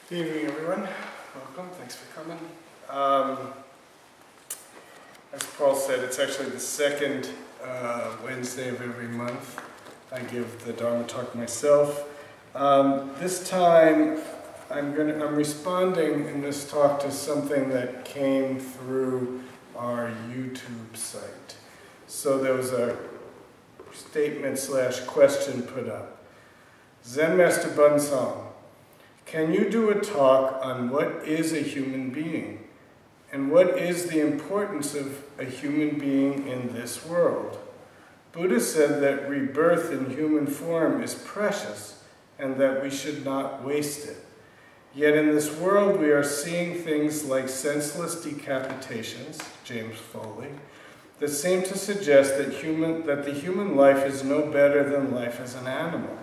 Good evening, everyone. Welcome. Thanks for coming. As Paul said, it's actually the second Wednesday of every month. I give the Dharma talk myself. This time, I'm responding in this talk to something that came through our YouTube site. So there was a statement/question put up. Zen Master Bunsong, can you do a talk on what is a human being and what is the importance of a human being in this world? Buddha said that rebirth in human form is precious and that we should not waste it. Yet in this world we are seeing things like senseless decapitations, James Foley, that seem to suggest that the human life is no better than life as an animal.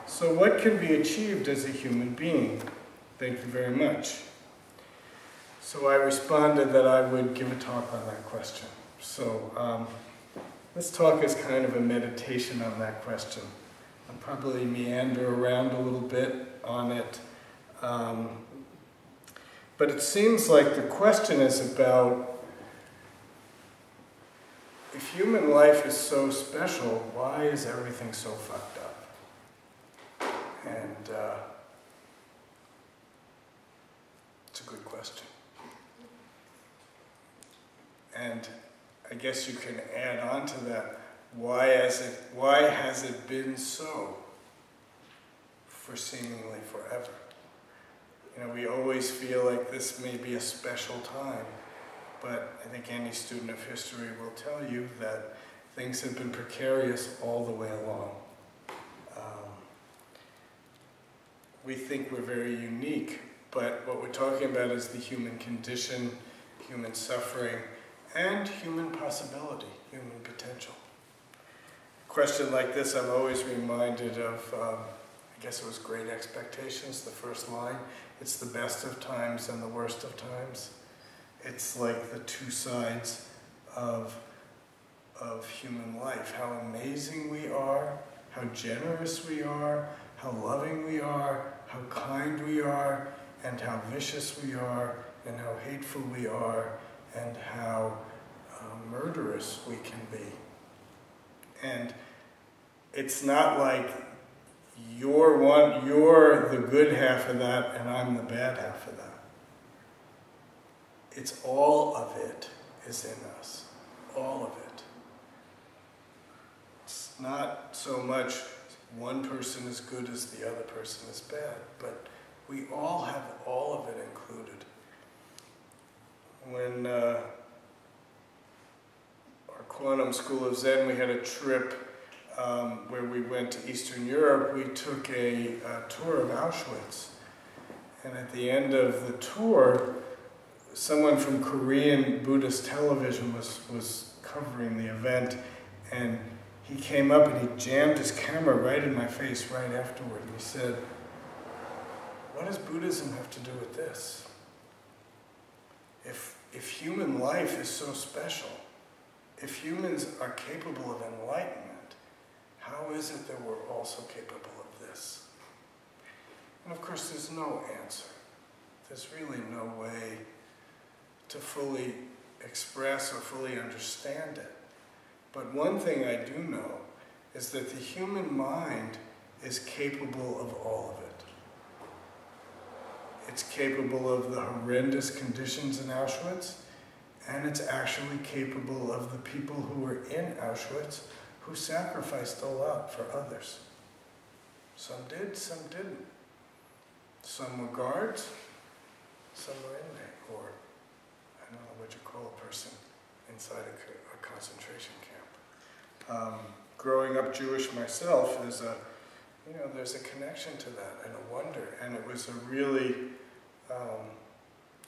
So what can be achieved as a human being? Thank you very much. So I responded that I would give a talk on that question. So this talk is kind of a meditation on that question. I'll probably meander around a little bit on it. But it seems like the question is about, if human life is so special, why is everything so fucked up? And it's a good question. And I guess you can add on to that, why has it been so for seemingly forever? You know, we always feel like this may be a special time, but I think any student of history will tell you that things have been precarious all the way along. We think we're very unique, but what we're talking about is the human condition, human suffering, and human possibility, human potential. A question like this, I'm always reminded of, I guess it was Great Expectations, the first line. It's the best of times and the worst of times. It's like the two sides of human life. How amazing we are, how generous we are, how loving we are, how kind we are, and how vicious we are, and how hateful we are, and how murderous we can be. And it's not like you're the good half of that and I'm the bad half of that. It's all of it is in us, all of it. It's not so much one person is good as the other person is bad, but we all have all of it included. When our Quantum School of Zen, we had a trip where we went to Eastern Europe. We took a tour of Auschwitz. And at the end of the tour, someone from Korean Buddhist television was covering the event, and he came up and he jammed his camera right in my face right afterward. And he said, what does Buddhism have to do with this? If human life is so special, if humans are capable of enlightenment, how is it that we're also capable of this? And of course, there's no answer. There's really no way to fully express or fully understand it. But one thing I do know is that the human mind is capable of all of it. It's capable of the horrendous conditions in Auschwitz, and it's actually capable of the people who were in Auschwitz who sacrificed a lot for others. Some did, some didn't. Some were guards, some were inmates, or I don't know what you call a person inside a concentration camp. Growing up Jewish myself, there's a connection to that and a wonder, and it was a really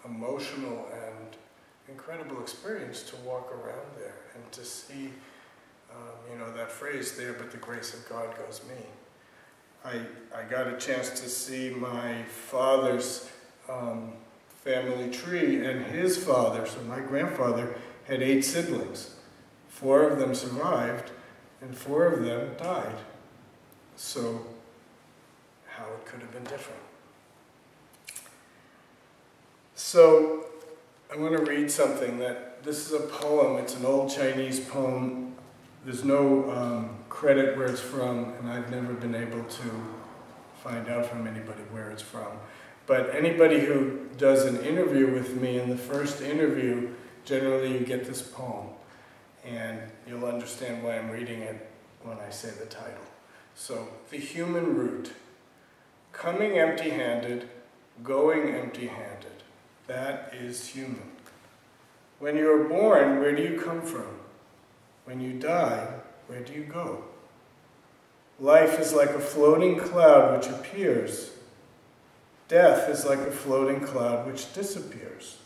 emotional and incredible experience to walk around there and to see, that phrase there, but the grace of God goes me. I got a chance to see my father's family tree, and his father, so my grandfather, had 8 siblings. 4 of them survived, and 4 of them died. So, how it could have been different. So I want to read something this is a poem. It's an old Chinese poem. There's no credit where it's from, and I've never been able to find out from anybody where it's from. But anybody who does an interview with me, in the first interview, generally you get this poem. And you'll understand why I'm reading it when I say the title. So, the human root. Coming empty-handed, going empty-handed. That is human. When you are born, where do you come from? When you die, where do you go? Life is like a floating cloud which appears. Death is like a floating cloud which disappears.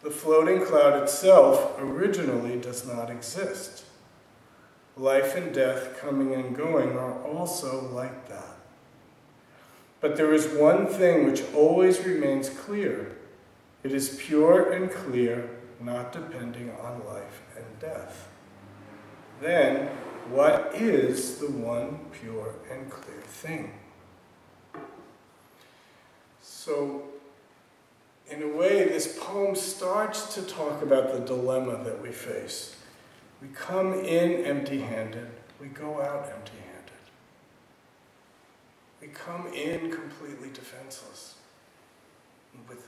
The floating cloud itself originally does not exist. Life and death, coming and going, are also like that. But there is one thing which always remains clear. It is pure and clear, not depending on life and death. Then, what is the one pure and clear thing? So, in a way, this poem starts to talk about the dilemma that we face. We come in empty-handed, we go out empty-handed. We come in completely defenseless, with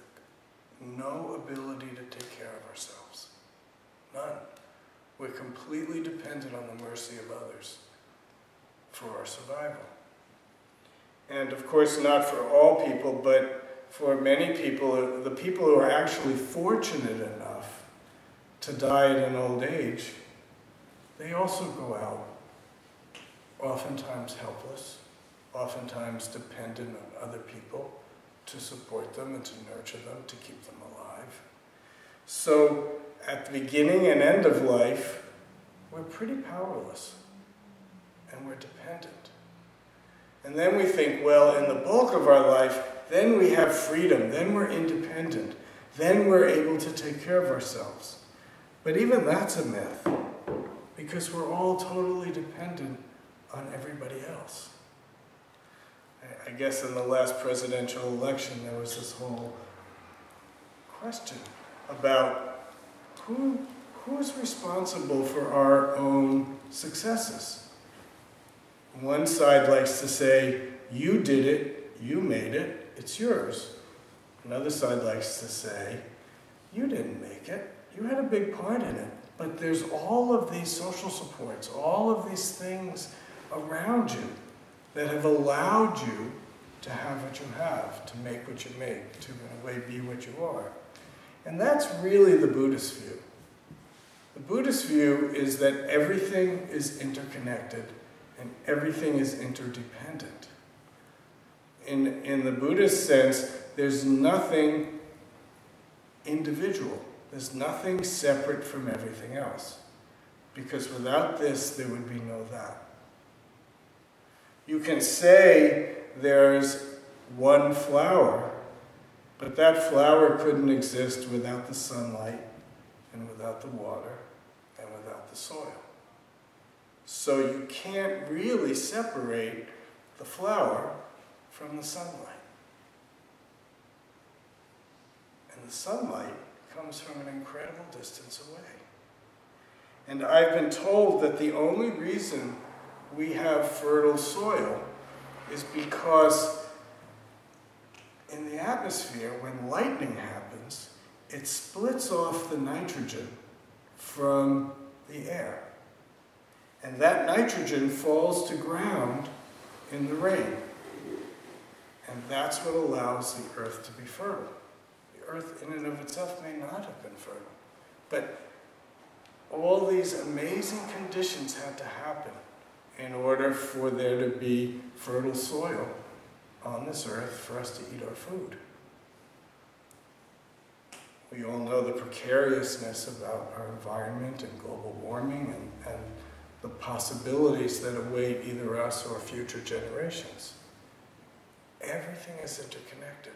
no ability to take care of ourselves. None. We're completely dependent on the mercy of others for our survival. And of course, not for all people, but for many people, the people who are actually fortunate enough to die at an old age, they also go out, oftentimes helpless, oftentimes dependent on other people to support them and to nurture them, to keep them alive. So, at the beginning and end of life, we're pretty powerless, and we're dependent. And then we think, well, in the bulk of our life, then we have freedom, then we're independent, then we're able to take care of ourselves. But even that's a myth, because we're all totally dependent on everybody else. I guess in the last presidential election, there was this whole question about who is responsible for our own successes. One side likes to say, you did it, you made it, it's yours. Another side likes to say, you didn't make it, you had a big part in it. But there's all of these social supports, all of these things around you that have allowed you to have what you have, to make what you make, to in a way be what you are. And that's really the Buddhist view. The Buddhist view is that everything is interconnected and everything is interdependent. In the Buddhist sense, there's nothing individual. There's nothing separate from everything else. Because without this, there would be no that. You can say there's one flower, but that flower couldn't exist without the sunlight, and without the water, and without the soil. So you can't really separate the flower from the sunlight. And the sunlight comes from an incredible distance away. And I've been told that the only reason we have fertile soil is because in the atmosphere, when lightning happens, it splits off the nitrogen from the air. And that nitrogen falls to ground in the rain. And that's what allows the earth to be fertile. The earth in and of itself may not have been fertile. But all these amazing conditions had to happen in order for there to be fertile soil on this earth for us to eat our food. We all know the precariousness about our environment and global warming and the possibilities that await either us or future generations. Everything is interconnected.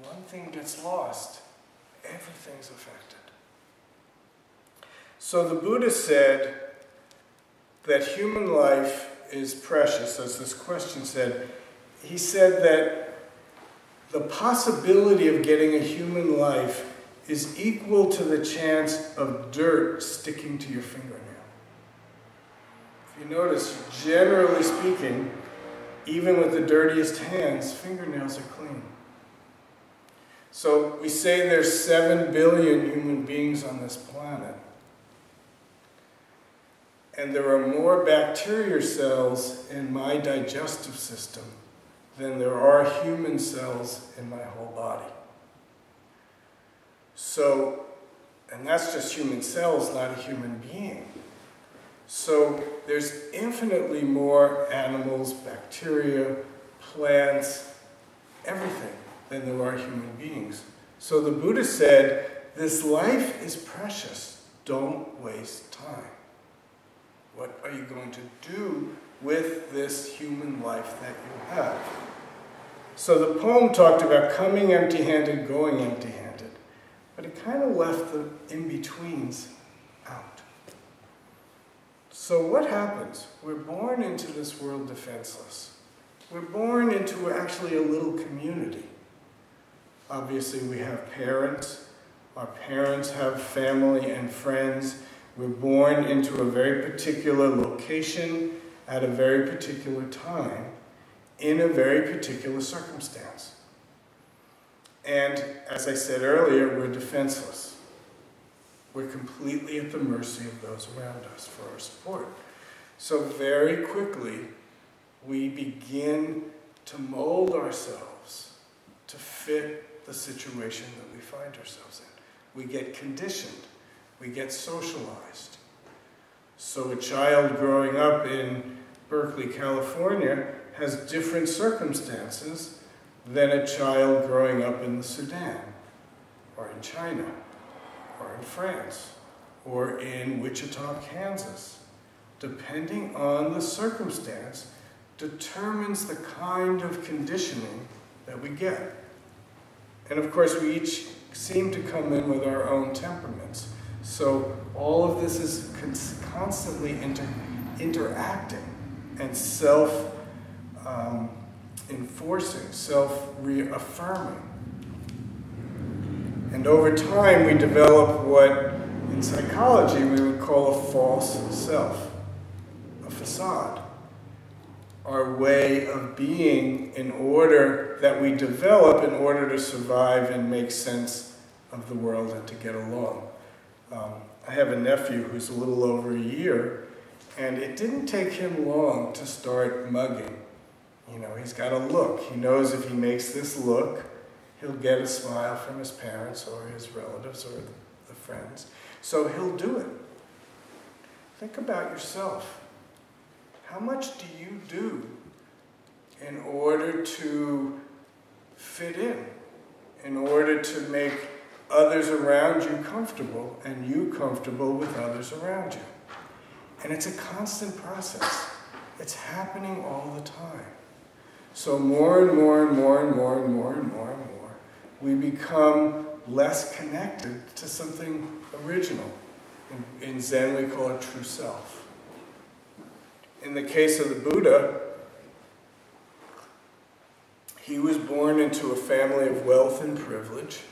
One thing gets lost, everything's affected. So the Buddha said that human life is precious, as this question said. He said that the possibility of getting a human life is equal to the chance of dirt sticking to your fingernail. If you notice, generally speaking, even with the dirtiest hands, fingernails are clean. So we say there's 7 billion human beings on this planet. And there are more bacteria cells in my digestive system than there are human cells in my whole body. So, and that's just human cells, not a human being. So there's infinitely more animals, bacteria, plants, everything than there are human beings. So the Buddha said, this life is precious. Don't waste time. What are you going to do with this human life that you have? So the poem talked about coming empty-handed, going empty-handed, but it kind of left the in-betweens out. So what happens? We're born into this world defenseless. We're born into actually a little community. Obviously we have parents. Our parents have family and friends. We're born into a very particular location at a very particular time in a very particular circumstance. And as I said earlier, we're defenseless. We're completely at the mercy of those around us for our support. So very quickly, we begin to mold ourselves to fit the situation that we find ourselves in. We get conditioned. We get socialized. So a child growing up in Berkeley, California has different circumstances than a child growing up in the Sudan, or in China, or in France, or in Wichita, Kansas. Depending on the circumstance, determines the kind of conditioning that we get. And of course, we each seem to come in with our own temperaments. So all of this is constantly interacting and self-enforcing, self-reaffirming. And over time, we develop what in psychology we would call a false self, a facade. Our way of being in order that we develop in order to survive and make sense of the world and to get along. I have a nephew who's a little over a year, and it didn't take him long to start mugging. You know, he's got a look. He knows if he makes this look, he'll get a smile from his parents or his relatives or the friends. So he'll do it. Think about yourself. How much do you do in order to fit in order to make others around you comfortable and you comfortable with others around you? And it's a constant process. It's happening all the time. So more and more and more and more and more and more and more, we become less connected to something original. In Zen, we call it true self. In the case of the Buddha, he was born into a family of wealth and privilege,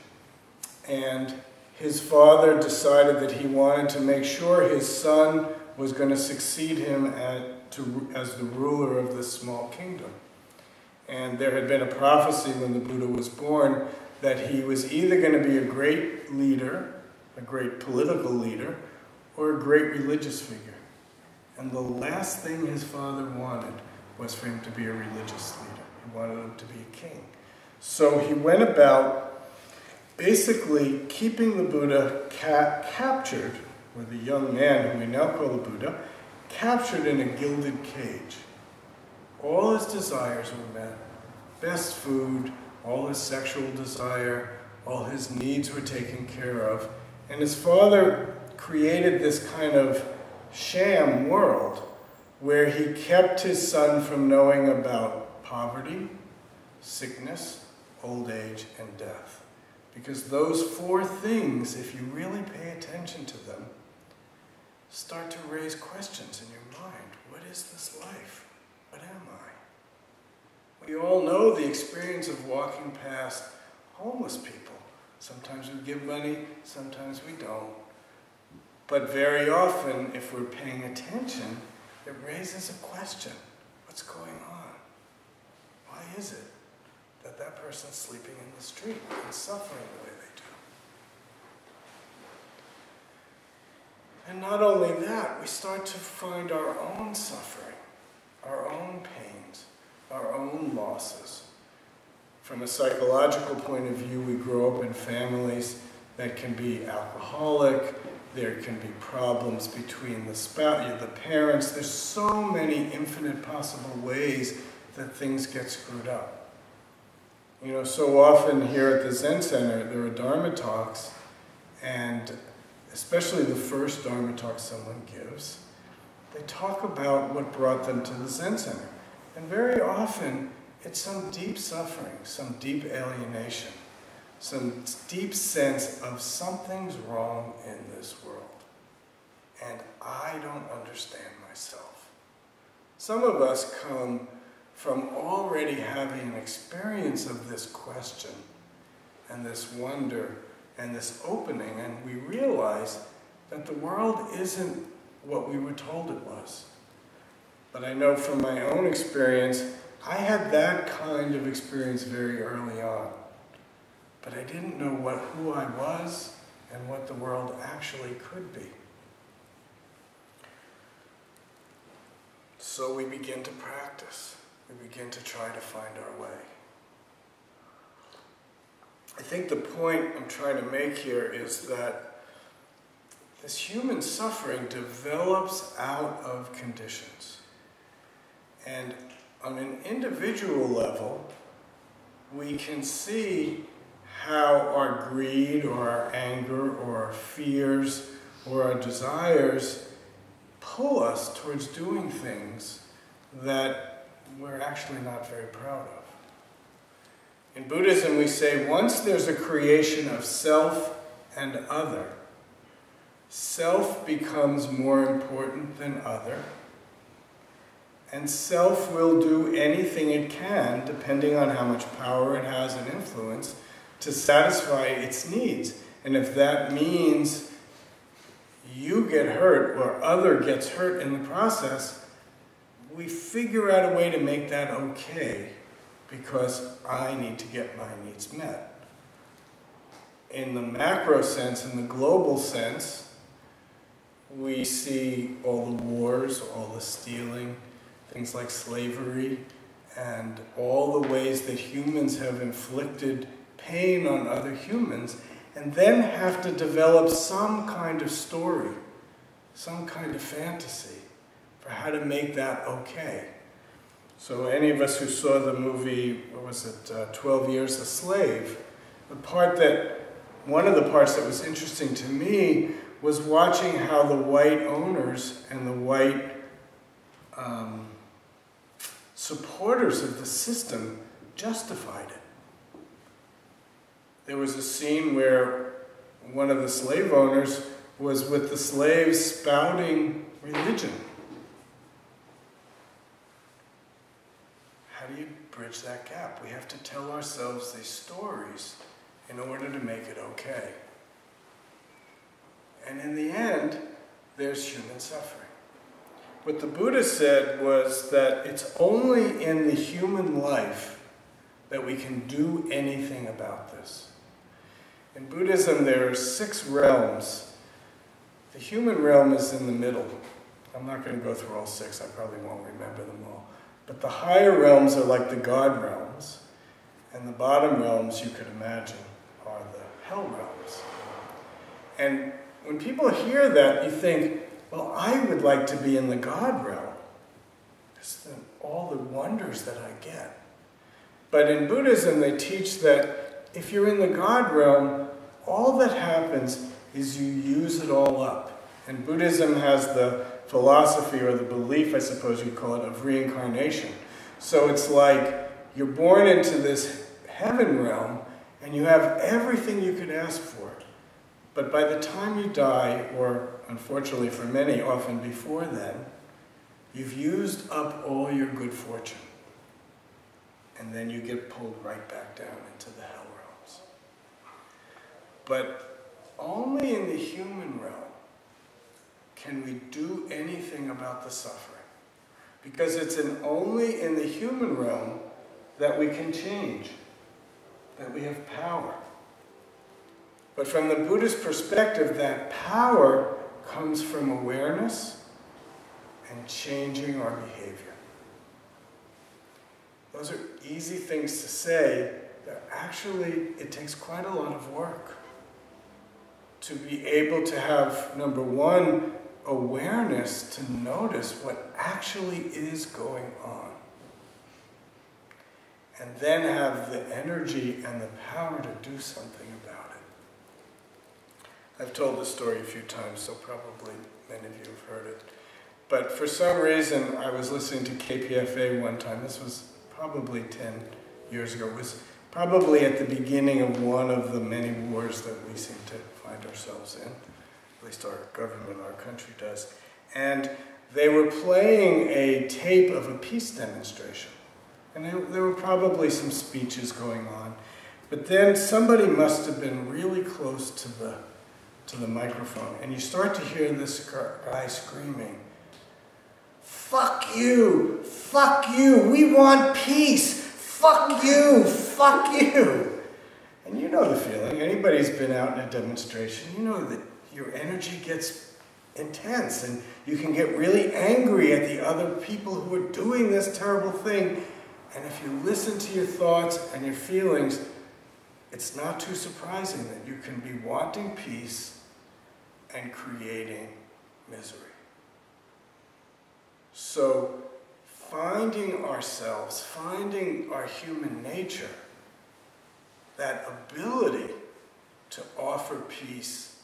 and his father decided that he wanted to make sure his son was going to succeed him as the ruler of this small kingdom. And there had been a prophecy when the Buddha was born that he was either going to be a great leader, a great political leader, or a great religious figure. And the last thing his father wanted was for him to be a religious leader. He wanted him to be a king. So he went about basically keeping the Buddha captured, or the young man who we now call the Buddha, captured in a gilded cage. All his desires were met. Best food, all his sexual desire, all his needs were taken care of. And his father created this kind of sham world where he kept his son from knowing about poverty, sickness, old age, and death. Because those four things, if you really pay attention to them, start to raise questions in your mind. What is this life? What am I? We all know the experience of walking past homeless people. Sometimes we give money, sometimes we don't. But very often, if we're paying attention, it raises a question. What's going on? Why is it that that person's sleeping in the street and suffering the way they do? And not only that, we start to find our own suffering, our own pains, our own losses. From a psychological point of view, we grow up in families that can be alcoholic. There can be problems between the spouse, the parents. There's so many infinite possible ways that things get screwed up. You know, so often here at the Zen Center, there are Dharma talks, and especially the first Dharma talk someone gives, they talk about what brought them to the Zen Center. And very often, it's some deep suffering, some deep alienation, some deep sense of something's wrong in this world. And I don't understand myself. Some of us come from already having an experience of this question and this wonder and this opening, and we realize that the world isn't what we were told it was. But I know from my own experience, I had that kind of experience very early on. But I didn't know who I was and what the world actually could be. So we begin to practice. We begin to try to find our way. I think the point I'm trying to make here is that this human suffering develops out of conditions. And on an individual level, we can see how our greed or our anger or our fears or our desires pull us towards doing things that we're actually not very proud of. In Buddhism, we say once there's a creation of self and other, self becomes more important than other, and self will do anything it can, depending on how much power it has and influence, to satisfy its needs. And if that means you get hurt or other gets hurt in the process, we figure out a way to make that okay because I need to get my needs met. In the macro sense, in the global sense, we see all the wars, all the stealing, things like slavery, and all the ways that humans have inflicted pain on other humans, and then have to develop some kind of story, some kind of fantasy for how to make that okay. So any of us who saw the movie, what was it, 12 Years a Slave, one of the parts that was interesting to me was watching how the white owners and the white supporters of the system justified it. There was a scene where one of the slave owners was with the slaves spouting religion. How do you bridge that gap? We have to tell ourselves these stories in order to make it okay. And in the end, there's human suffering. What the Buddha said was that it's only in the human life that we can do anything about this. In Buddhism, there are 6 realms. The human realm is in the middle. I'm not going to go through all 6. I probably won't remember them all. But the higher realms are like the God realms. And the bottom realms, you could imagine, are the hell realms. And when people hear that, you think, well, I would like to be in the God realm. Just all the wonders that I get. But in Buddhism, they teach that if you're in the God realm, all that happens is you use it all up. And Buddhism has the philosophy, or the belief, I suppose you'd call it, of reincarnation. So it's like you're born into this heaven realm, and you have everything you could ask for. But by the time you die, or unfortunately for many, often before then, you've used up all your good fortune. and then you get pulled right back down into the hell realms. But only in the human realm can we do anything about the suffering. Because it's only in the human realm that we can change, that we have power. But from the Buddhist perspective, that power comes from awareness and changing our behavior. Those are easy things to say, but actually it takes quite a lot of work to be able to have, number one, awareness to notice what actually is going on. And then have the energy and the power to do something about it. I've told this story a few times, so probably many of you have heard it. But for some reason, I was listening to KPFA one time. This was probably 10 years ago. It was probably at the beginning of one of the many wars that we seem to find ourselves in. At least our government, our country does. And they were playing a tape of a peace demonstration. And there were probably some speeches going on. But then somebody must have been really close to the microphone. And you start to hear this guy screaming, "Fuck you! Fuck you! We want peace! Fuck you! Fuck you!" And you know the feeling. Anybody who's been out in a demonstration, you know that your energy gets intense and you can get really angry at the other people who are doing this terrible thing. And if you listen to your thoughts and your feelings, it's not too surprising that you can be wanting peace and creating misery. So finding ourselves, finding our human nature, that ability to offer peace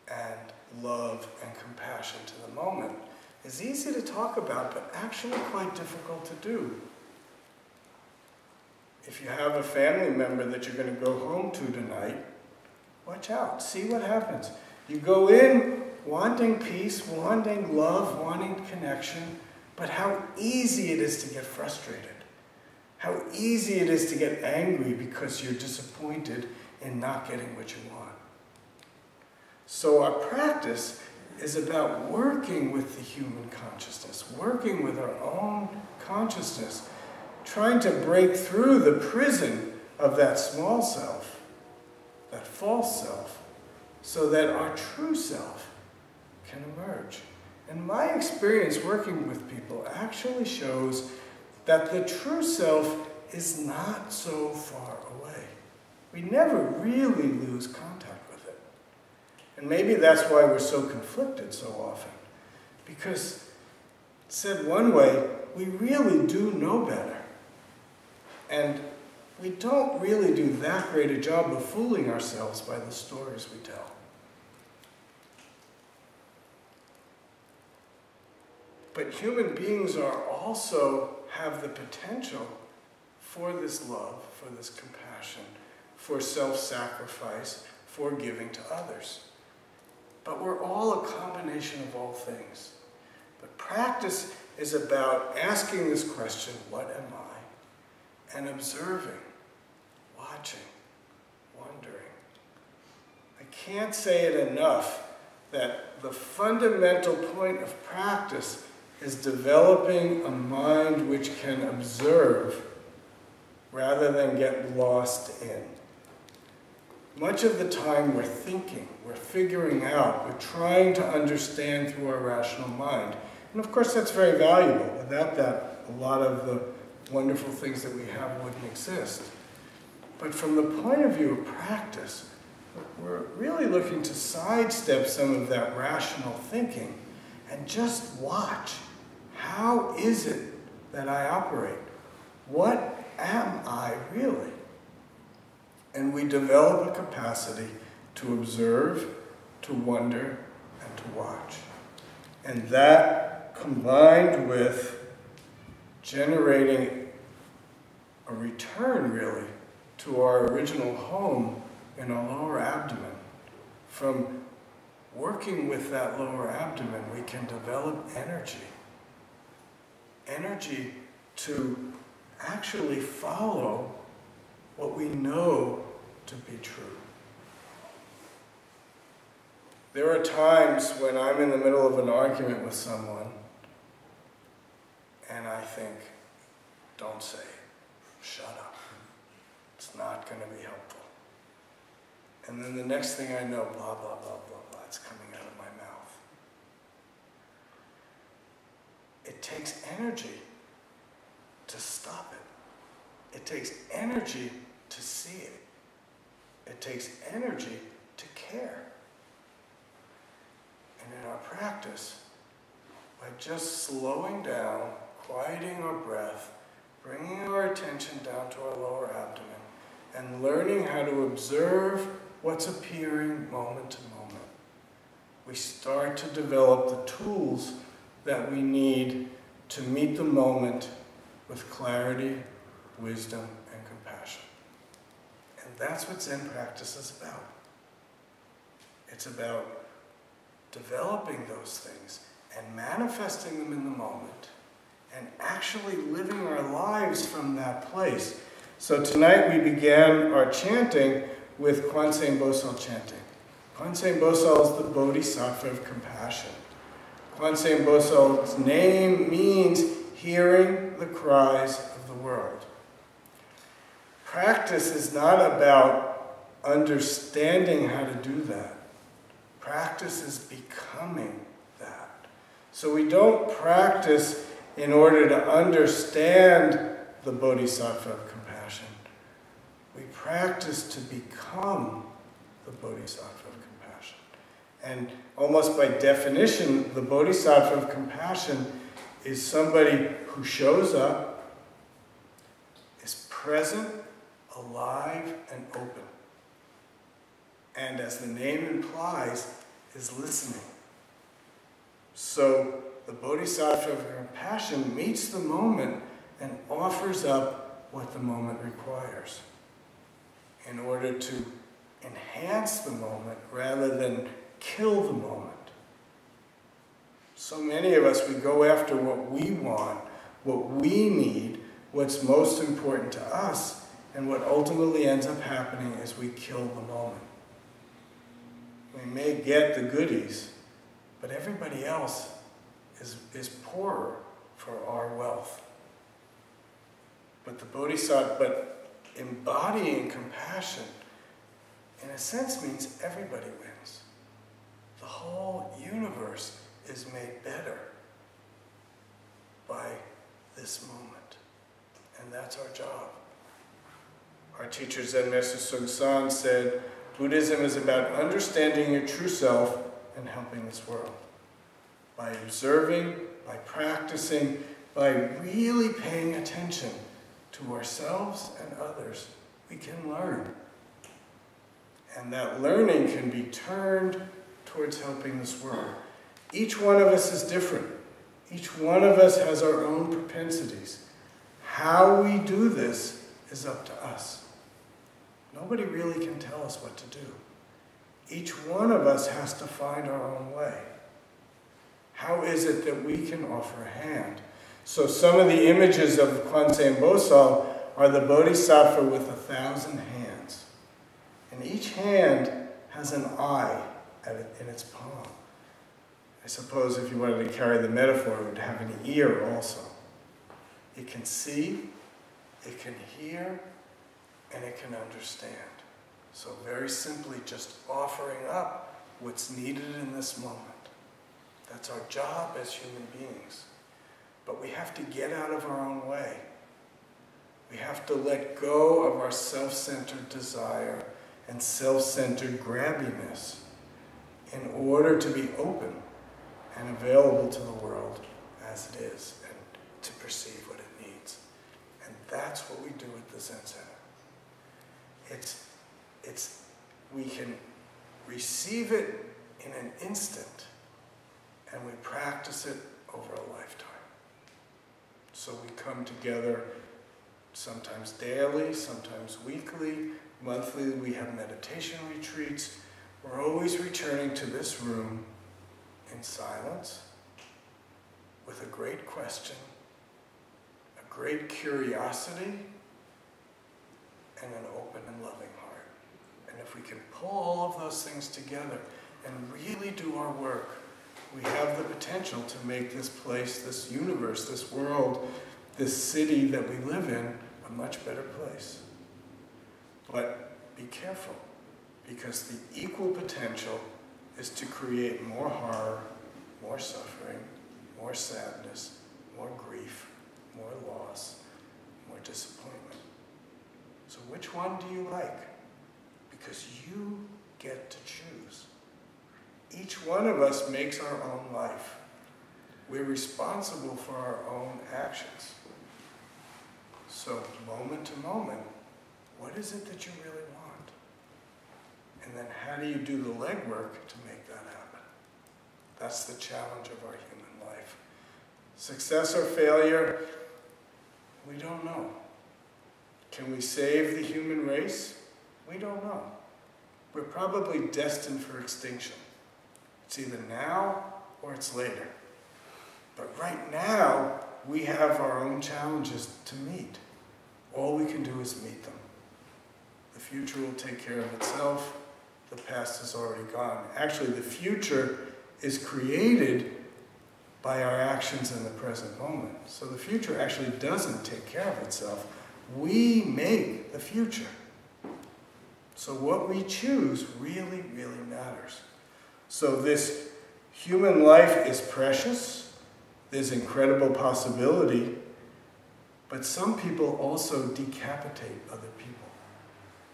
and love and compassion to the moment is easy to talk about, but actually quite difficult to do. If you have a family member that you're going to go home to tonight, watch out, see what happens. You go in wanting peace, wanting love, wanting connection, but how easy it is to get frustrated. How easy it is to get angry because you're disappointed in not getting what you want. So our practice is about working with the human consciousness, working with our own consciousness, trying to break through the prison of that small self, that false self, so that our true self can emerge. And my experience working with people actually shows that the true self is not so far away. We never really lose contact with it. And maybe that's why we're so conflicted so often. Because, said one way, we really do know better. And we don't really do that great a job of fooling ourselves by the stories we tell. But human beings are also have the potential for this love, for this compassion, for self-sacrifice, for giving to others. But we're all a combination of all things. But practice is about asking this question, what am I? And observing, watching, wondering. I can't say it enough that the fundamental point of practice is developing a mind which can observe rather than get lost in. Much of the time we're thinking, we're figuring out, we're trying to understand through our rational mind. And of course that's very valuable. Without that, a lot of the wonderful things that we have wouldn't exist. But from the point of view of practice, we're really looking to sidestep some of that rational thinking and just watch. How is it that I operate? What am I really? And we develop a capacity to observe, to wonder, and to watch. And that, combined with generating a return, really, to our original home in our lower abdomen. From working with that lower abdomen, we can develop energy. Energy to actually follow what we know to be true. There are times when I'm in the middle of an argument with someone and I think, don't say it, shut up. It's not going to be helpful. And then the next thing I know, blah, blah, blah, blah, blah, it's coming out of my mouth. It takes energy to stop it. It takes energy to see it. It takes energy to care. And in our practice, by just slowing down, quieting our breath, bringing our attention down to our lower abdomen, and learning how to observe what's appearing moment to moment, we start to develop the tools that we need to meet the moment with clarity, wisdom, and compassion. And that's what Zen practice is about. It's about developing those things and manifesting them in the moment and actually living our lives from that place. So tonight we began our chanting with Kwansein Bosal chanting. Kwansein Bosal is the Bodhisattva of compassion. Kwansein Bosal's name means hearing the cries of the world. Practice is not about understanding how to do that. Practice is becoming that. So we don't practice in order to understand the Bodhisattva of compassion. We practice to become the Bodhisattva of compassion. And almost by definition, the Bodhisattva of compassion is somebody who shows up, is present, alive, and open. And as the name implies, is listening. So the Bodhisattva of compassion meets the moment and offers up what the moment requires in order to enhance the moment rather than kill the moment. So many of us, we go after what we want, what we need, what's most important to us, and what ultimately ends up happening is we kill the moment. We may get the goodies, but everybody else is poorer for our wealth. But the Bodhisattva, but embodying compassion, in a sense, means everybody wins. The whole universe is made better by this moment. And that's our job. Our teacher Zen Master Seung Sahn said, Buddhism is about understanding your true self and helping this world. By observing, by practicing, by really paying attention to ourselves and others, we can learn. And that learning can be turned towards helping this world. Each one of us is different. Each one of us has our own propensities. How we do this is up to us. Nobody really can tell us what to do. Each one of us has to find our own way. How is it that we can offer a hand? So some of the images of Kwansein Bosal are the Bodhisattva with 1,000 hands. And each hand has an eye in its palm. I suppose if you wanted to carry the metaphor, it would have an ear also. It can see, it can hear, and it can understand. So very simply, just offering up what's needed in this moment. That's our job as human beings. But we have to get out of our own way. We have to let go of our self-centered desire and self-centered grabbiness in order to be open and available to the world as it is and to perceive what it needs. And that's what we do at the Zen Center. We can receive it in an instant, and we practice it over a lifetime. So we come together sometimes daily, sometimes weekly, monthly. We have meditation retreats. We're always returning to this room in silence with a great question, a great curiosity, and an open and loving heart. And if we can pull all of those things together and really do our work, we have the potential to make this place, this universe, this world, this city that we live in, a much better place. But be careful, because the equal potential is to create more horror, more suffering, more sadness, more grief, more loss, more disappointment. So which one do you like? Because you get to choose. Each one of us makes our own life. We're responsible for our own actions. So moment to moment, what is it that you really want? And then how do you do the legwork to make that happen? That's the challenge of our human life. Success or failure, we don't know. Can we save the human race? We don't know. We're probably destined for extinction. It's either now or it's later. But right now, we have our own challenges to meet. All we can do is meet them. The future will take care of itself. The past is already gone. Actually, the future is created by our actions in the present moment. So the future actually doesn't take care of itself. We make the future. So what we choose really, really matters. So this human life is precious. There's incredible possibility. But some people also decapitate other people.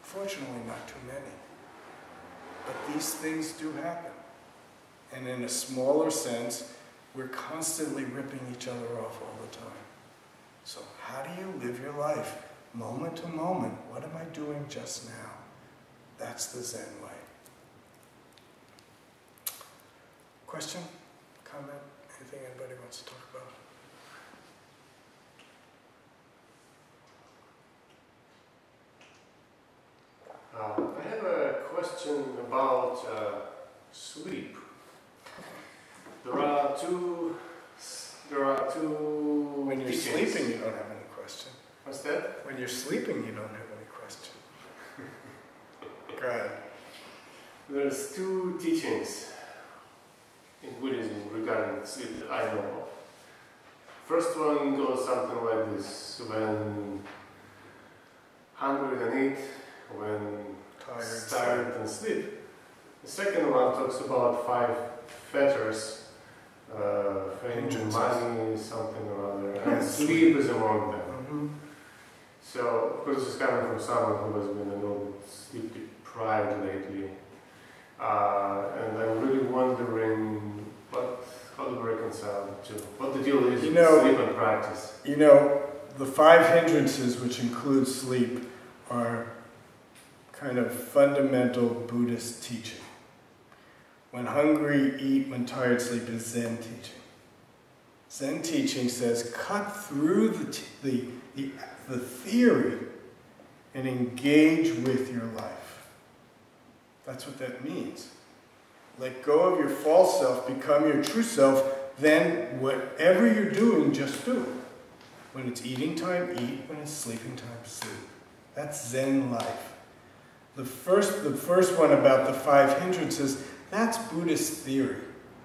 Fortunately, not too many. But these things do happen. And in a smaller sense, we're constantly ripping each other off all the time. So how do you live your life? Moment to moment, what am I doing just now? That's the Zen way. Question? Comment? Anything anybody wants to talk about? I have a question about sleep. There are two. When you're teachings. sleeping, you don't have any question. What's that? When you're sleeping, you don't have any question. Go ahead. There's two teachings in Buddhism regarding sleep that I know of. First one goes something like this: when hungry and eat, when tired and sleep. The second one talks about 5 fetters, fame, money, something or other, and sleep is among them. So, of course, this is coming from someone who has been a little bit sleep deprived lately. And I'm really wondering how to reconcile the two. What the deal is with sleep and practice. You know, the 5 hindrances, which include sleep, are kind of fundamental Buddhist teaching. When hungry, eat. When tired, sleep is Zen teaching. Zen teaching says cut through the theory and engage with your life. That's what that means. Let go of your false self, become your true self, then whatever you're doing, just do it. When it's eating time, eat. When it's sleeping time, sleep. That's Zen life. The first one about the 5 hindrances, that's Buddhist theory.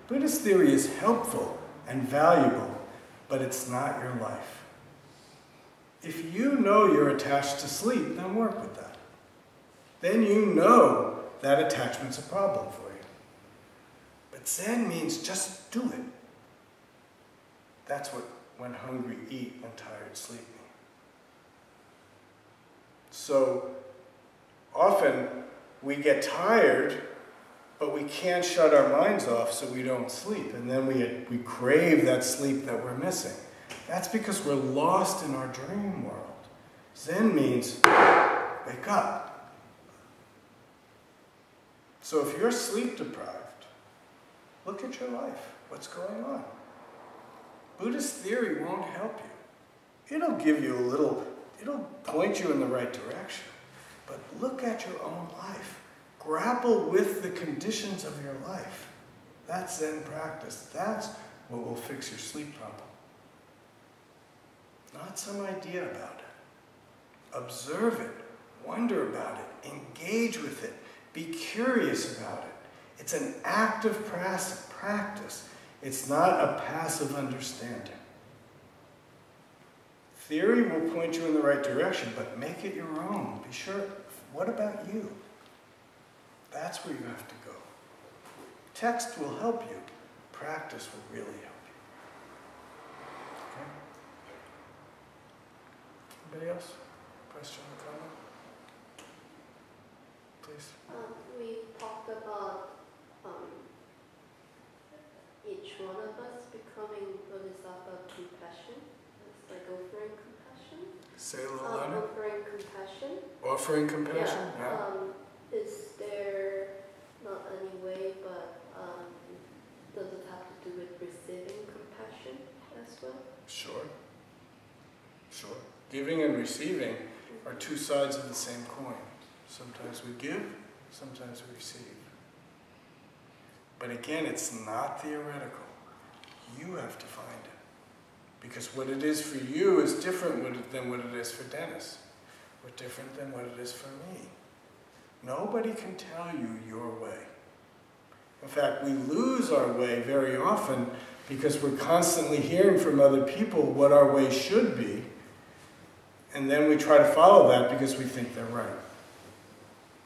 Buddhist theory is helpful and valuable, but it's not your life. If you know you're attached to sleep, then work with that. Then you know that attachment's a problem for you. But Zen means just do it. That's what when hungry, eat, when tired, sleep mean. So often we get tired, but we can't shut our minds off so we don't sleep. And then we crave that sleep that we're missing. That's because we're lost in our dream world. Zen means wake up. So if you're sleep deprived, look at your life. What's going on? Buddhist theory won't help you. It'll give you it'll point you in the right direction. But look at your own life. Grapple with the conditions of your life. That's Zen practice. That's what will fix your sleep problem. not some idea about it. Observe it, wonder about it, engage with it, be curious about it. It's an active practice. It's not a passive understanding. Theory will point you in the right direction, but make it your own. Be sure, what about you? That's where you have to go. Text will help you. Practice will really help you. Okay? Anybody else? Question or comment? Please. We talked about each one of us becoming Bodhisattva compassion. It's like offering compassion. Say it a little louder. Offering compassion. Offering compassion? Yeah. Is there not any way, but does it have to do with receiving compassion as well? Sure. Sure. Giving and receiving are two sides of the same coin. Sometimes we give, sometimes we receive. But again, it's not theoretical. You have to find it. Because what it is for you is different than what it is for Dennis, or different than what it is for me. Nobody can tell you your way. In fact, we lose our way very often because we're constantly hearing from other people what our way should be, and then we try to follow that because we think they're right.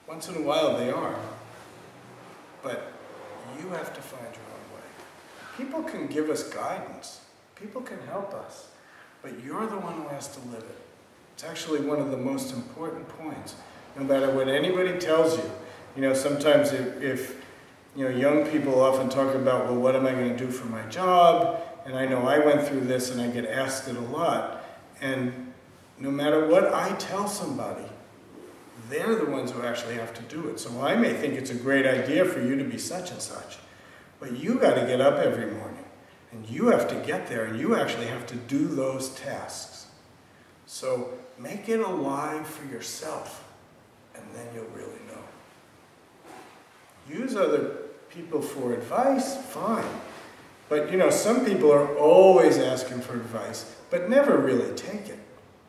Once in a while they are, but you have to find your own way. People can give us guidance. People can help us, but you're the one who has to live it. It's actually one of the most important points. No matter what anybody tells you, sometimes if young people often talk about, well, what am I going to do for my job? And I know I went through this and I get asked it a lot. And no matter what I tell somebody, they're the ones who actually have to do it. So I may think it's a great idea for you to be such and such, but you got to get up every morning. And you have to get there, and you actually have to do those tasks. So make it alive for yourself, and then you'll really know. Use other people for advice, fine. But some people are always asking for advice, but never really take it.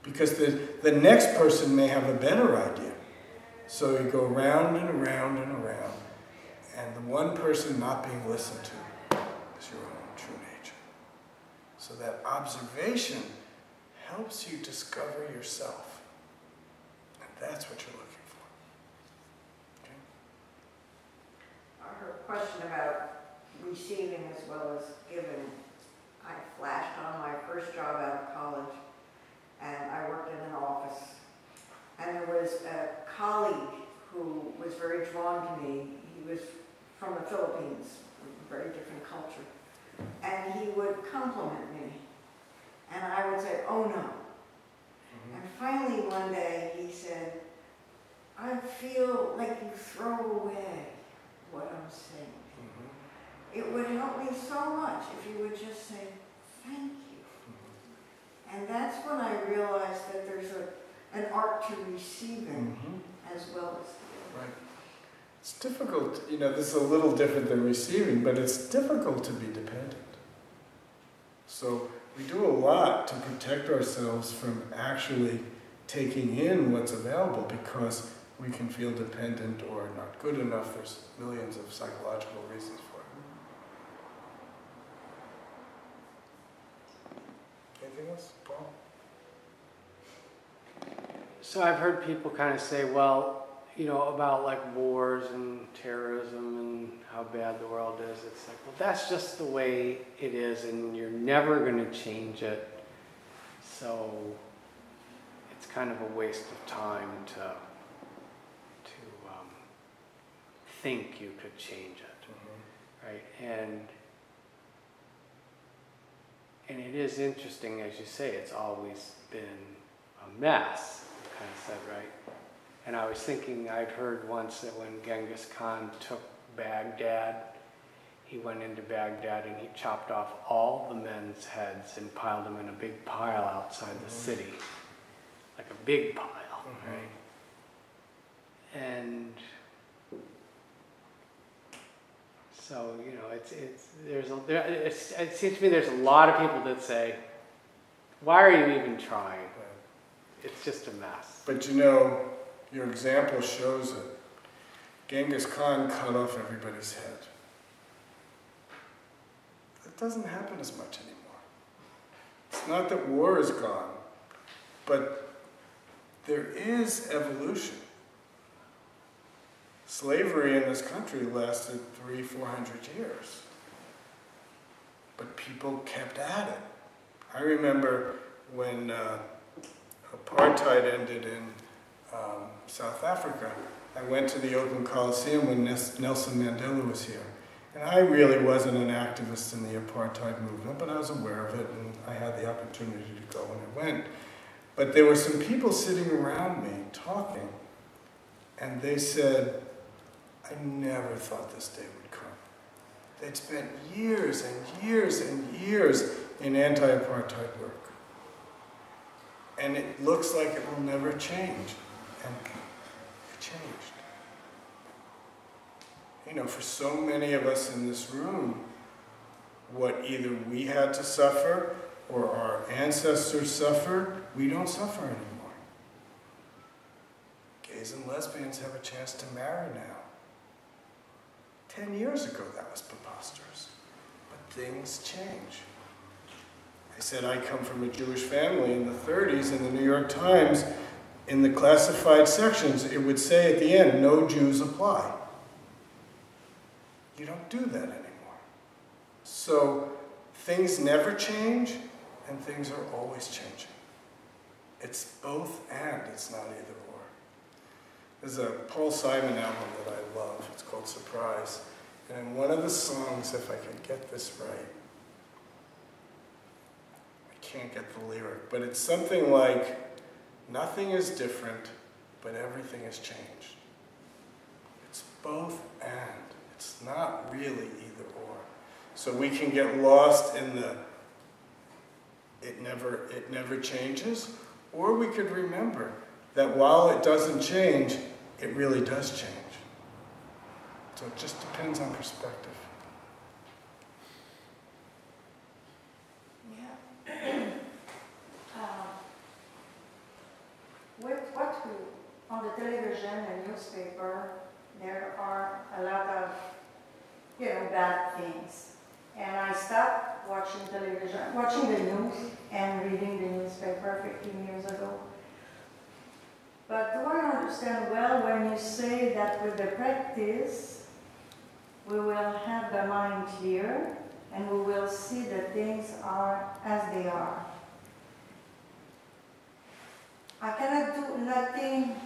Because the next person may have a better idea. So you go round and around and around, and the one person not being listened to is your own true nature. So that observation helps you discover yourself. And that's what you're looking for. Okay? I heard a question about receiving as well as giving. I flashed on my first job out of college, and I worked in an office. And there was a colleague who was very drawn to me. He was from the Philippines, a very different culture. And he would compliment me. And I would say, oh no. Mm-hmm. And finally one day he said, I feel like you throw away what I'm saying. Mm-hmm. It would help me so much if you would just say, thank you. Mm-hmm. And that's when I realized that there's an art to receiving as well as giving. Right. It's difficult, this is a little different than receiving, but it's difficult to be dependent. So we do a lot to protect ourselves from actually taking in what's available because we can feel dependent or not good enough. There's millions of psychological reasons for it. Anything else, Paul? So I've heard people kind of say, well, about like wars and terrorism and how bad the world is. It's like, well, that's just the way it is and you're never going to change it. So it's kind of a waste of time to think you could change it, right? And it is interesting, as you say, it's always been a mess, you kind of said, right? And I was thinking, I'd heard once that when Genghis Khan took Baghdad, he went into Baghdad and he chopped off all the men's heads and piled them in a big pile outside the city. Like a big pile, right? And so, it seems to me there's a lot of people that say, Why are you even trying? It's just a mess. But you know, your example shows it. Genghis Khan cut off everybody's head. That doesn't happen as much anymore. It's not that war is gone, but there is evolution. Slavery in this country lasted 300-400 years. But people kept at it. I remember when apartheid ended in South Africa, I went to the Oakland Coliseum when Nelson Mandela was here. And I really wasn't an activist in the apartheid movement, but I was aware of it and I had the opportunity to go and I went. But there were some people sitting around me talking, and they said, I never thought this day would come. They'd spent years and years and years in anti-apartheid work. And it looks like it will never change. And it changed. You know, for so many of us in this room, what either we had to suffer or our ancestors suffered, we don't suffer anymore. Gays and lesbians have a chance to marry now. 10 years ago, that was preposterous. But things change. I said I come from a Jewish family in the 30s. In the New York Times, in the classified sections, it would say at the end, no Jews apply. You don't do that anymore. So things never change, and things are always changing. It's both and, it's not either or. There's a Paul Simon album that I love. It's called Surprise. And in one of the songs, if I can get this right, I can't get the lyric, but it's something like, nothing is different, but everything has changed. It's both and. It's not really either or. So we can get lost in the it never changes, or we could remember that while it doesn't change, it really does change. So it just depends on perspective. Yeah. What we, on the television and newspaper, there are a lot of, bad things. And I stopped watching television, watching the news and reading the newspaper 15 years ago. But do I understand well when you say that with the practice, we will have the mind clear and we will see that things are as they are? I cannot do nothing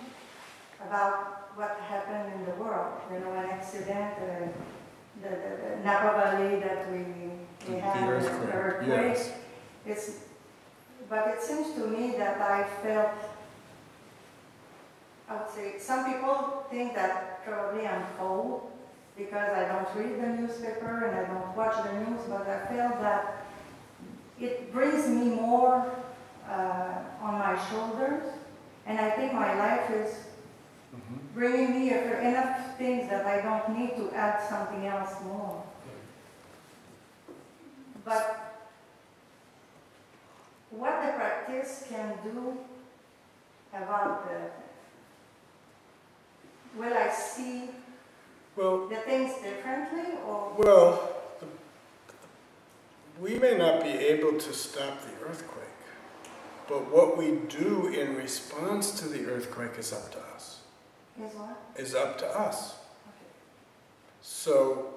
about what happened in the world. An accident, the Napa Valley that we had, the earthquake. Yes. But it seems to me that I felt, I would say, some people think that probably I'm cold because I don't read the newspaper and I don't watch the news, but I feel that it brings me more on my shoulders, and I think my life is bringing me enough things that I don't need to add something else more. But what the practice can do about will I see the things differently, or? Well, we may not be able to stop the earthquake, but what we do in response to the earthquake is up to us. Is what? Is up to us. Okay. So,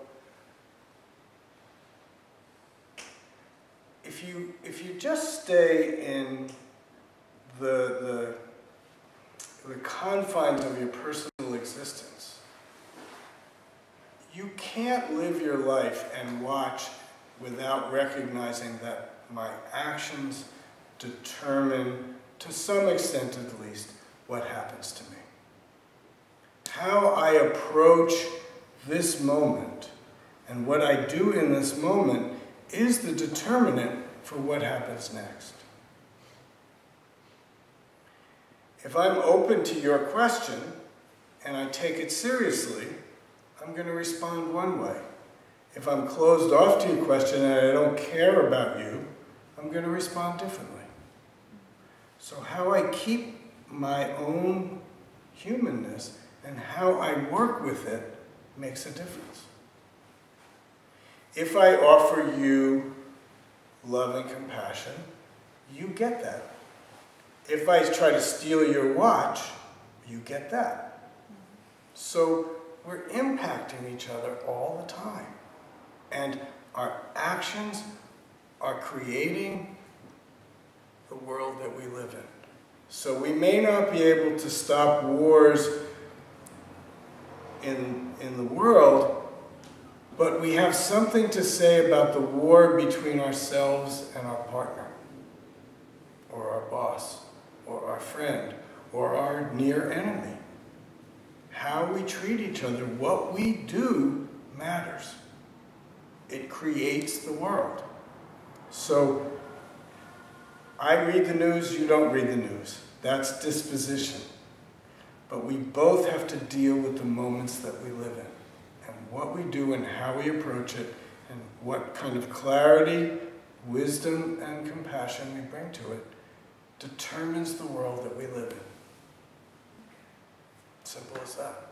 if you just stay in the confines of your personal existence, you can't live your life and watch without recognizing that my actions determine, to some extent at least, what happens to me. How I approach this moment and what I do in this moment is the determinant for what happens next. If I'm open to your question and I take it seriously, I'm going to respond one way. If I'm closed off to your question and I don't care about you, I'm going to respond differently. So how I keep my own humanness and how I work with it makes a difference. If I offer you love and compassion, you get that. If I try to steal your watch, you get that. So we're impacting each other all the time. And our actions are creating the world that we live in. So we may not be able to stop wars in the world, but we have something to say about the war between ourselves and our partner, or our boss, or our friend, or our near enemy. How we treat each other, what we do, matters. It creates the world. So, I read the news, you don't read the news. That's disposition. But we both have to deal with the moments that we live in, and what we do and how we approach it, and what kind of clarity, wisdom, and compassion we bring to it determines the world that we live in. Simple as that.